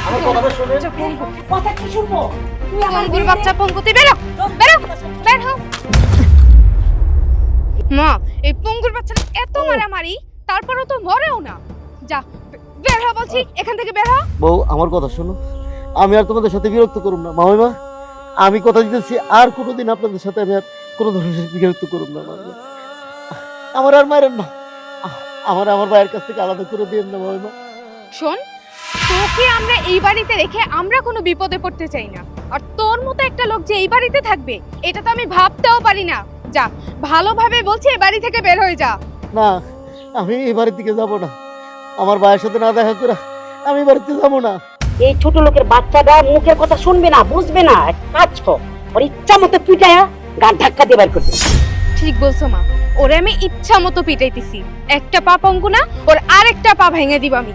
আমার কথাটা শুনে কথা কি শুনবো? তুই আমার পঙ্গুর বাচ্চা পঙ্গু, তুই বেরো বেরো বের হ। মা, এই পঙ্গুর বাচ্চাটা এত মারামারি, তারপরও তো মরেও না। যা বের হ বলছি, এখান থেকে বের হ। বউ আমার কথা শোনো, আমি আর তোমাদের সাথে বিরক্ত করব না মামিমা। আমি কথা দিতেছি আর কোনোদিন আপনাদের সাথে আমি আর কোনো ধরনের বিরক্ত করব না মামিমা। আমার আর মারেন না, আমার আমার ভাইয়ের কাছ থেকে আলাদা করে দিন না মামিমা। শোন, তোকে আমরা এই বাড়িতে রেখে আমরা কোনো বিপদে পড়তে চাই না। আর তোর মতো একটা লোক যে এই বাড়িতে থাকবে, এটা তো আমি ভাবতেও পারি না। যা, ভালোভাবে বলছি এই বাড়ি থেকে বের হয়ে যা। না, আমি এই বাড়ি থেকে যাব না। আমার ভাইয়ের সাথে না দেখা করে আমি বাড়িতে যাব না। এই ছোট লোকের বাচ্চাটা মুখের কথা শুনবে না, বুঝবে না। এক কাজ কর, ওর ইচ্ছা মতো পিটায়া গান ধাক্কা দিয়ে বের করে দে। ঠিক বলছো মা, ওরে আমি ইচ্ছা মতো পিটাইতেছি। একটা পা পঙ্গু না, ওর আরেকটা পা ভেঙে দিব আমি।